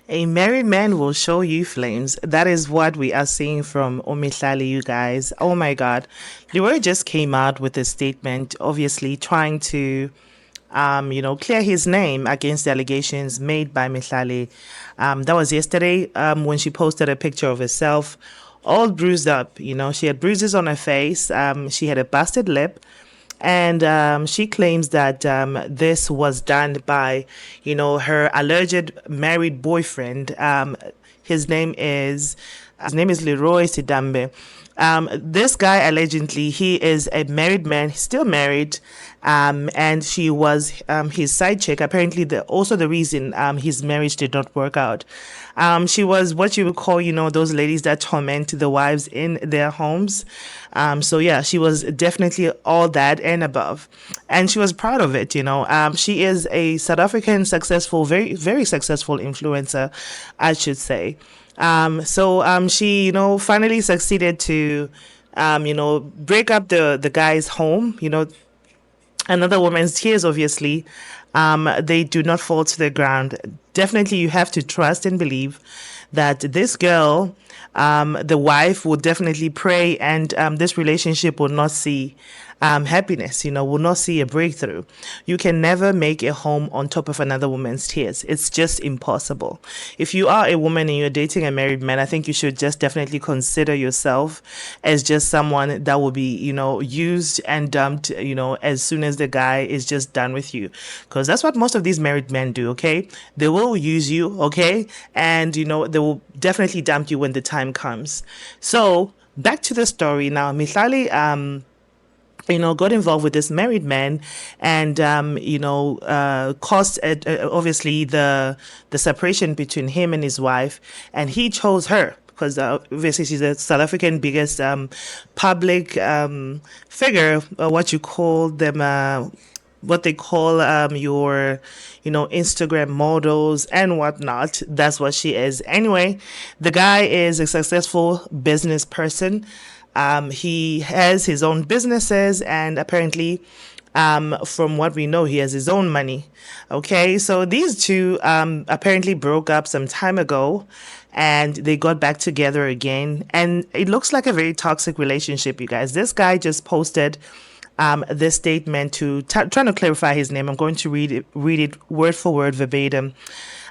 A married man will show you flames. That is what we are seeing from Mihlali, you guys. Oh my God. Leroy just came out with a statement, obviously trying to, clear his name against the allegations made by Mihlali. That was yesterday when she posted a picture of herself all bruised up. She had bruises on her face. She had a busted lip. And she claims that this was done by, her alleged married boyfriend. His name is Leroy Sidambe. This guy allegedly he is a married man, he's still married, and she was his side chick. Apparently, also the reason his marriage did not work out. She was what you would call, those ladies that torment the wives in their homes. So yeah, she was definitely all that and above, and she was proud of it. She is a South African successful, very very successful influencer, I should say. So she, finally succeeded to, break up the guy's home. Another woman's tears, obviously, they do not fall to the ground. Definitely, you have to trust and believe that this girl, the wife, will definitely pray, and this relationship will not see happiness, will not see a breakthrough. You can never make a home on top of another woman's tears. It's just impossible. If you are a woman and you're dating a married man, I think you should just definitely consider yourself as just someone that will be, used and dumped, as soon as the guy is just done with you. Because that's what most of these married men do, okay? They will use you, okay? And, they will definitely dump you when the time comes. So, back to the story now. Mihlali, got involved with this married man, and caused obviously the separation between him and his wife, and he chose her because obviously she's the South African biggest public figure, what you call them. What they call your Instagram models and whatnot. That's what she is. Anyway, the guy is a successful business person. He has his own businesses, and apparently, from what we know, he has his own money. Okay, so these two apparently broke up some time ago, and they got back together again. And it looks like a very toxic relationship, you guys. This guy just posted this statement to trying to clarify his name. I'm going to read it word for word verbatim.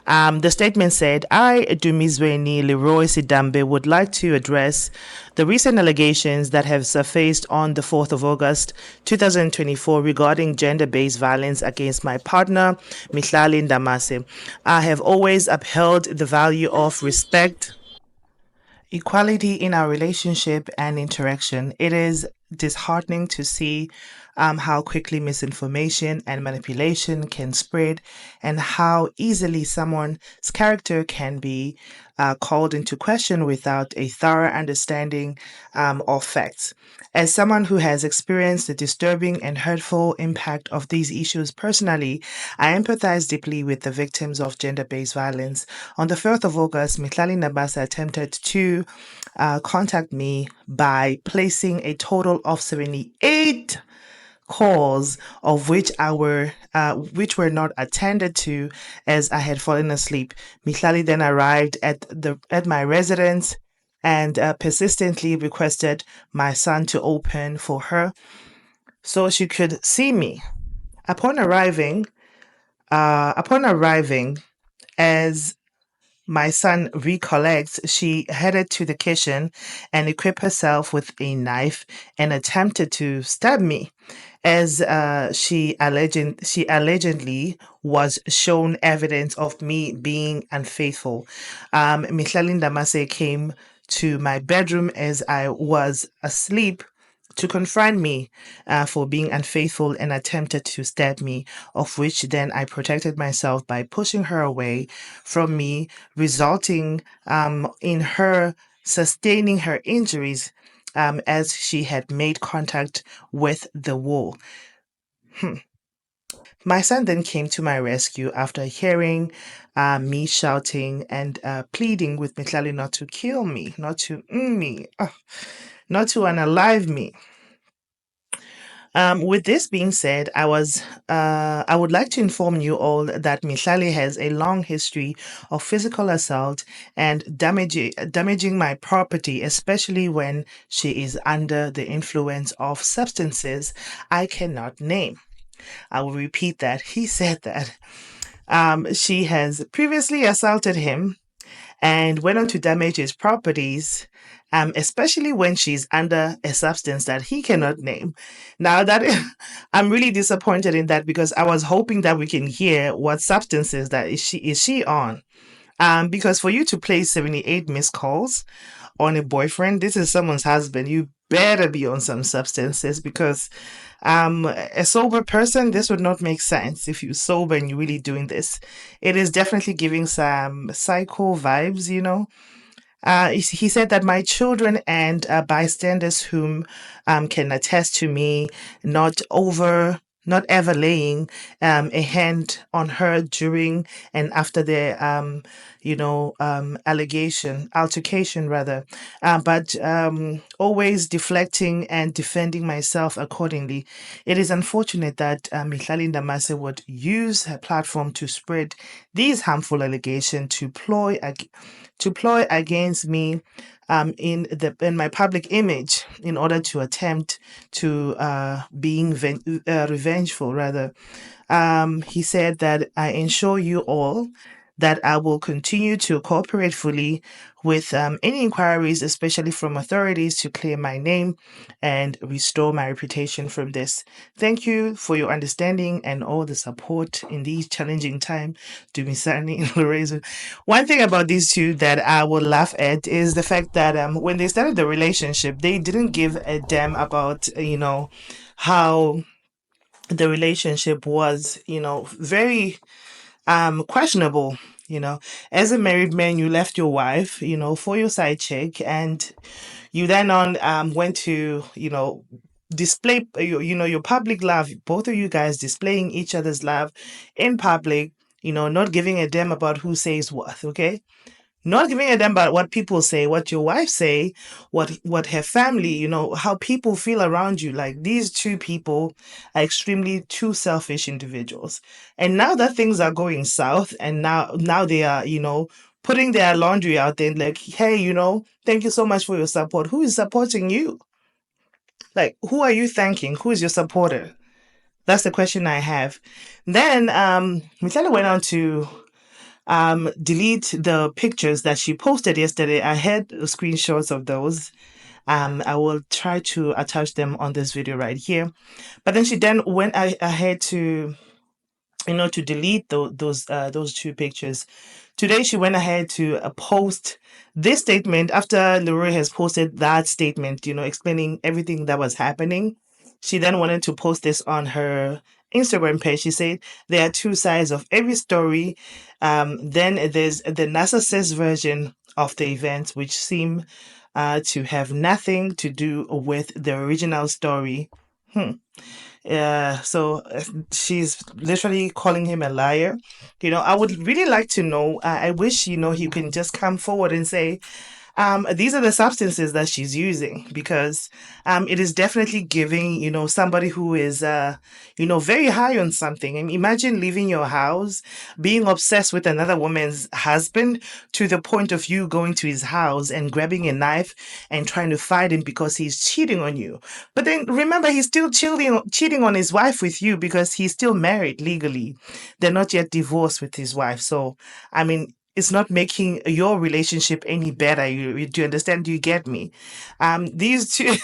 The statement said, I, Dumizweni Leroy Sidambe, would like to address the recent allegations that have surfaced on the 4th of August 2024 regarding gender-based violence against my partner, Mihlali Ndamase. I have always upheld the value of respect, equality in our relationship and interaction. It is disheartening to see how quickly misinformation and manipulation can spread, and how easily someone's character can be called into question without a thorough understanding of facts. As someone who has experienced the disturbing and hurtful impact of these issues personally, I empathize deeply with the victims of gender based violence. On the 4th of August, Mihlali Ndamase attempted to contact me by placing a total of 78 calls, of which were not attended to as I had fallen asleep. Mihlali then arrived at my residence and persistently requested my son to open for her so she could see me. Upon arriving, as my son recollects, she headed to the kitchen and equipped herself with a knife and attempted to stab me, as she allegedly was shown evidence of me being unfaithful. Mihlali Ndamase came to my bedroom as I was asleep to confront me for being unfaithful and attempted to stab me, of which then I protected myself by pushing her away from me, resulting in her sustaining her injuries as she had made contact with the wall. My son then came to my rescue after hearing me shouting and pleading with Mihlali not to kill me, not to not to unalive me. With this being said, I would like to inform you all that Mihlali has a long history of physical assault and damaging my property, especially when she is under the influence of substances I cannot name. I will repeat that. He said that she has previously assaulted him and went on to damage his properties, especially when she's under a substance that he cannot name. Now that I'm really disappointed in that because I was hoping that we can hear what substances that is she on. Because for you to place 78 missed calls on a boyfriend, this is someone's husband. You better be on some substances because a sober person, this would not make sense if you're sober and you're really doing this. It is definitely giving some psycho vibes, you know. He said that my children and bystanders whom can attest to me not ever laying a hand on her during and after the altercation rather, but always deflecting and defending myself accordingly. It is unfortunate that Mihlali Ndamase would use her platform to spread these harmful allegations to ploy against me in my public image in order to attempt to revengeful rather. He said that I ensure you all that I will continue to cooperate fully with any inquiries, especially from authorities, to clear my name and restore my reputation from this. Thank you for your understanding and all the support in these challenging times. Dumisani and Lorenzo. One thing about these two that I would laugh at is the fact that when they started the relationship, they didn't give a damn about, how the relationship was, very questionable. As a married man, you left your wife, for your side chick, and you then on went to, display your public love. Both of you guys displaying each other's love in public, not giving a damn about who says what. Okay, not giving a damn about what people say, what your wife say, what her family, how people feel around you. Like, these two people are extremely two selfish individuals. And now that things are going south, and now they are, putting their laundry out there, like, hey, thank you so much for your support. Who is supporting you? Like, who are you thanking? Who is your supporter? That's the question I have. Then Michelle went on to delete the pictures that she posted yesterday. I had screenshots of those. I will try to attach them on this video right here. But then she then went ahead to, to delete those two pictures. Today she went ahead to post this statement after Leroy has posted that statement, explaining everything that was happening. She then wanted to post this on her Instagram page. She said there are two sides of every story. Then there's the narcissist version of the events, which seem to have nothing to do with the original story. So she's literally calling him a liar. I would really like to know. I wish, he can just come forward and say, these are the substances that she's using, because it is definitely giving, somebody who is, very high on something. And imagine leaving your house, being obsessed with another woman's husband to the point of you going to his house and grabbing a knife and trying to fight him because he's cheating on you. But then remember, he's still cheating on his wife with you because he's still married legally. They're not yet divorced with his wife. So, I mean, it's not making your relationship any better. Do you understand? Do you get me? These two,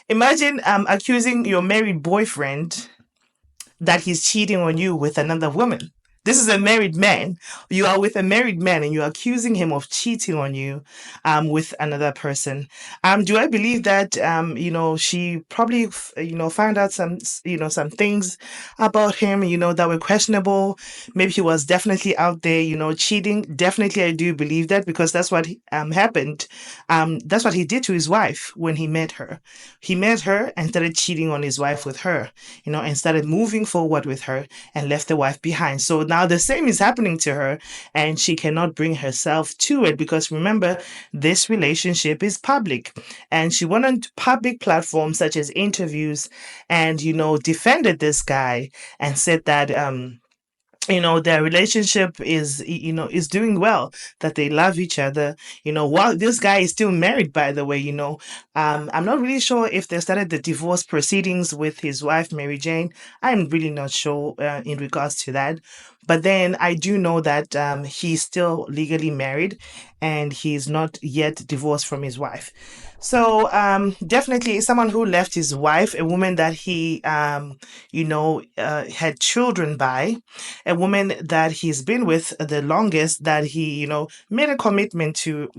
imagine accusing your married boyfriend that he's cheating on you with another woman. This is a married man. You are with a married man and you're accusing him of cheating on you with another person. Do I believe that, she probably, found out some things about him, that were questionable. Maybe he was definitely out there, cheating. Definitely, I do believe that, because that's what happened. That's what he did to his wife when he met her. He met her and started cheating on his wife with her, and started moving forward with her and left the wife behind. So now the same is happening to her, and she cannot bring herself to it because remember, this relationship is public, and she went on public platforms such as interviews and, defended this guy and said that, their relationship is doing well, that they love each other, while this guy is still married, by the way. I'm not really sure if they started the divorce proceedings with his wife Mary Jane. I'm really not sure in regards to that, but then I do know that he's still legally married and he's not yet divorced from his wife. So definitely someone who left his wife, a woman that he had children by, a woman that he's been with the longest, that he, made a commitment to,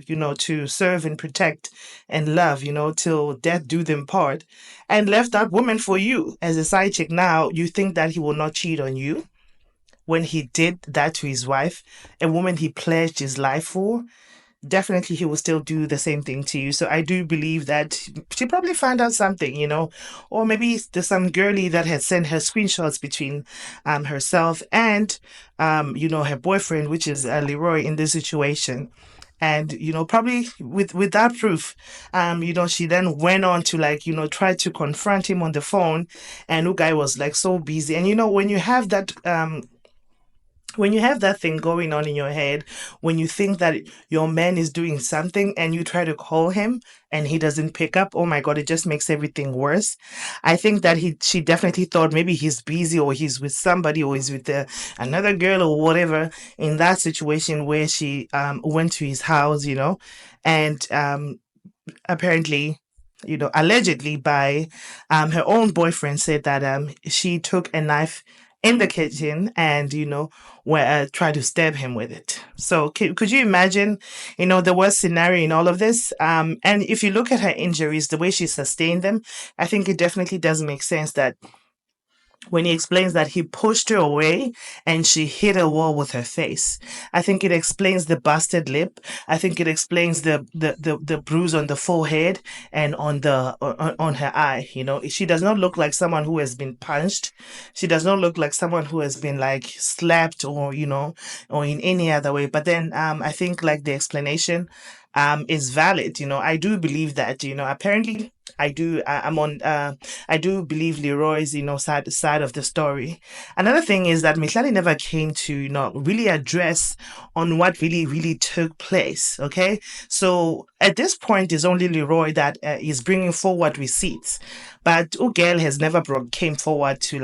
to serve and protect and love, till death do them part, and left that woman for you as a side chick. Now, you think that he will not cheat on you when he did that to his wife, a woman he pledged his life for? Definitely he will still do the same thing to you. So I do believe that she probably found out something, or maybe there's some girlie that had sent her screenshots between herself and her boyfriend, which is Leroy, in this situation. And probably with that proof, she then went on to try to confront him on the phone, and the guy was like so busy. And when you have that thing going on in your head, when you think that your man is doing something and you try to call him and he doesn't pick up, oh my God, it just makes everything worse. I think that she definitely thought maybe he's busy or he's with somebody or he's with another girl or whatever, in that situation where she went to his house, and apparently, allegedly by her own boyfriend, said that she took a knife in the kitchen and, where tried to stab him with it. So could you imagine, the worst scenario in all of this? And if you look at her injuries, the way she sustained them, I think it definitely does make sense that when he explains that he pushed her away and she hit a wall with her face. I think it explains the busted lip. I think it explains the bruise on the forehead and on her eye. She does not look like someone who has been punched. She does not look like someone who has been slapped or or in any other way. But then I think the explanation is valid. I do believe that, apparently I do. I'm on. I do believe Leroy's, side of the story. Another thing is that Mihlali never came to, really address on what really took place. Okay, so at this point, it's only Leroy that is bringing forward receipts, but Ugel has never came forward to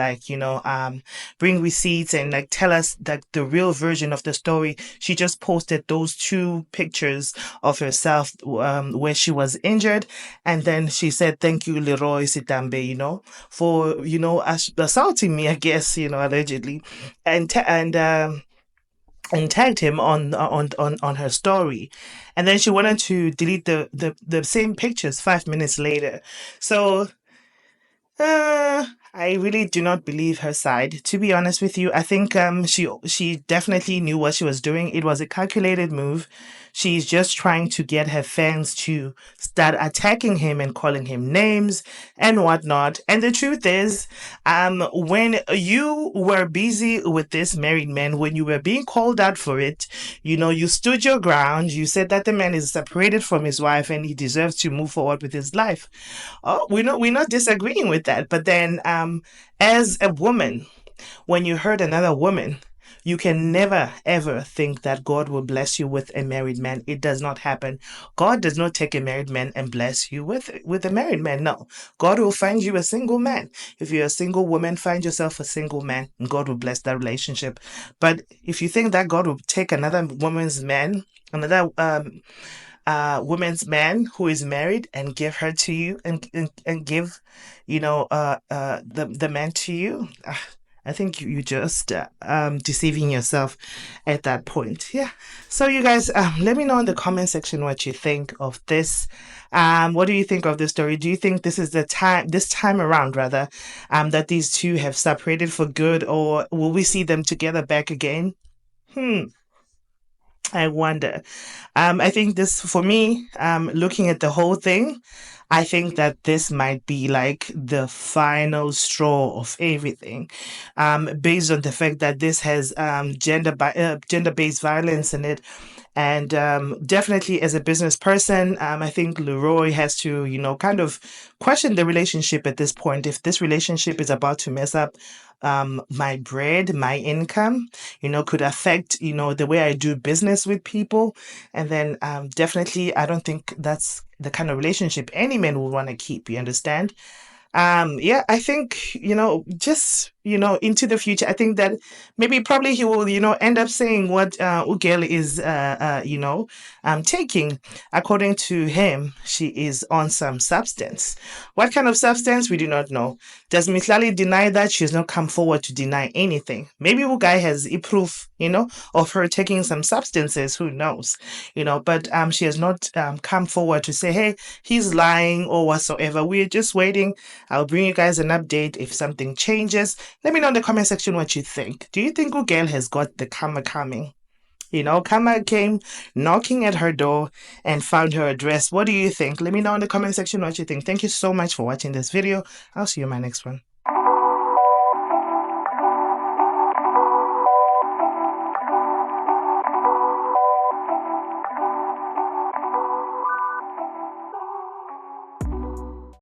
bring receipts and tell us that the real version of the story. She just posted those 2 pictures of herself where she was injured, and then she said, "Thank you, Leroy Sitambe, for assaulting me, I guess, allegedly," and tagged him on her story, and then she wanted to delete the same pictures 5 minutes later. So I really do not believe her side, to be honest with you. I think she definitely knew what she was doing. It was a calculated move. She's just trying to get her fans to start attacking him and calling him names and whatnot. And the truth is, when you were busy with this married man, when you were being called out for it, you stood your ground. You said that the man is separated from his wife and he deserves to move forward with his life. Oh, we're not disagreeing with that. But then, as a woman, when you hurt another woman, you can never ever think that God will bless you with a married man. It does not happen. God does not take a married man and bless you with a married man. No. God will find you a single man. If you're a single woman, find yourself a single man and God will bless that relationship. But if you think that God will take another woman's man, another woman's man who is married and give her to you and give the man to you, I think you just deceiving yourself at that point. Yeah. So you guys, let me know in the comment section what you think of this. What do you think of this story? Do you think this is this time around rather, that these two have separated for good, or will we see them together back again? I wonder. I think this, for me, looking at the whole thing, I think that this might be like the final straw of everything, based on the fact that this has gender-based violence in it. And definitely, as a business person, I think Leroy has to, kind of question the relationship at this point. If this relationship is about to mess up my bread, my income, could affect, the way I do business with people. And then definitely, I don't think that's the kind of relationship any man would want to keep. You understand? Yeah, I think, just, into the future, I think that maybe probably he will, end up saying what Ugel is, taking. According to him, she is on some substance. What kind of substance? We do not know. Does Mihlali deny that? She has not come forward to deny anything. Maybe Ugai has a proof, of her taking some substances. Who knows? But she has not come forward to say, hey, he's lying or whatsoever. We're just waiting. I'll bring you guys an update if something changes. Let me know in the comment section what you think. Do you think Ugel has got the karma coming? Karma came knocking at her door and found her address. What do you think? Let me know in the comment section what you think. Thank you so much for watching this video. I'll see you in my next one.